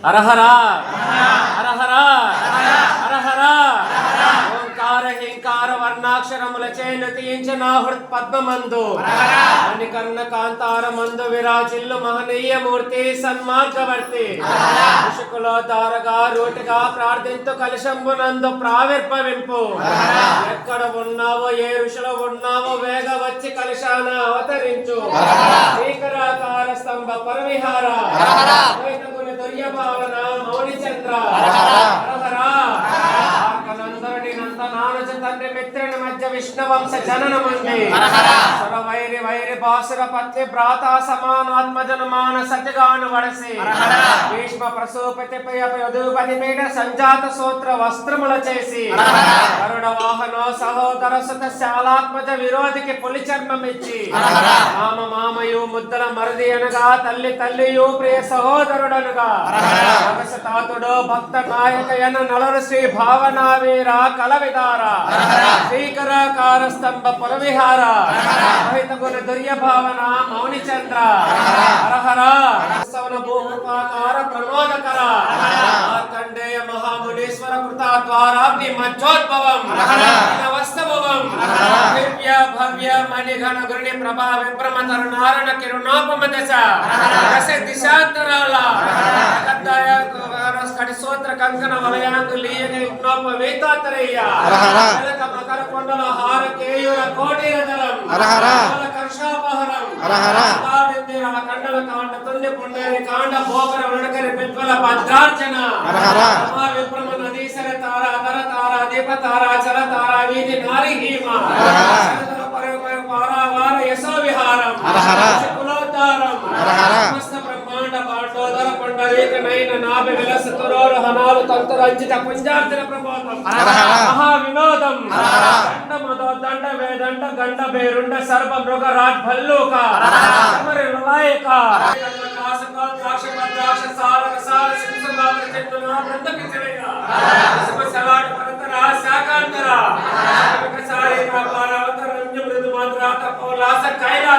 హరహరా హరహరా హరహరా ఓంకార హింకార వర్ణాక్షరముల చేనుతించిన హృత్ పద్మమందు మణికర్ణ కాంతార మందు విరాజిల్లు మహనీయ మూర్తి సన్మార్గవర్తి ఋషికులో తారగా రూటిగా ప్రార్థింతు కలిశంబునందు ప్రావిర్భవింపు ఎక్కడ ఉన్నావో ఏ ఋషులు ఉన్నావో వేగ వచ్చి కలిశాన అవతరించు శ్రీకరాకార స్తంభ పరవిహార దుర్య భావన మౌని చంద్ర తండ్రి మిత్రుని మధ్య విష్ణు వంశ జననమండి వైరి వైరి బాసుర పత్ని భ్రాత సమానాత్మజను మాన సతిగాను వడసి భీష్మ ప్రసూపతి యదుపతి పీఠ సంజాత సూత్ర వస్త్రముల చేసి కరుణ వాహన సహోదర సుత శాలాత్మజ విరోధికి పులి చర్మమిచ్చి మామ మామయు ముద్దల మరిది అనగా తల్లి తల్లియు ప్రియ సహోదరుడనుగా తాతుడు భక్త నాయక ఎన నలరు శ్రీ భావనా వీర కల విదార శ్రీకరాకార స్తంభ పురవిహార మహిత గుణ దుర్య భావన మౌని చంద్ర హరహర సవన భూకృపాకార ప్రమోదకర మార్కండేయ మహామునీశ్వర కృతాద్వారాగ్ని మధ్యోద్భవం వస్తభవం దివ్య భవ్య మణిఘన గురుని ప్రభా విభ్రమ తరుణారణ కిరణోపమ దశ దశ దిశాంతరాల కటి సూత్ర కంకణ వలయాంగు లీయని ఉప్నోప వేతాతరయ్య మకర కొండల హార కేయుర కోటిరదరం కర్షాపహరం కండల కాండ తుల్య పుండరి కాండ భోగర వణకరి పిత్వల భద్రార్చన విభ్రమ నదీశర తార అదర తార దీప తార చల తార వీధి నారి హీమ పారావార యశో విహారం కులోద్ధారం సమస్త బ్రహ్మాండ పాండోదర పుండరీక నయన నాభి విలస తురోర హనాలు తంతురంజిత పుంజార్జన ప్రబోధం మహా వినోదం దండ మదో దండ వేదండ గండ బేరుండ సర్వ మృగ రాజ్ భల్లూక సమరి లలాయక కాసక ద్రాక్ష ద్రాక్ష సారక సార సింసమాల చెట్టున బృంద పిచరయ శుభ సలాట పరంతర శాకాంతర సారి పారావత రంజ మృదు మాత్ర తపోలాస కైలా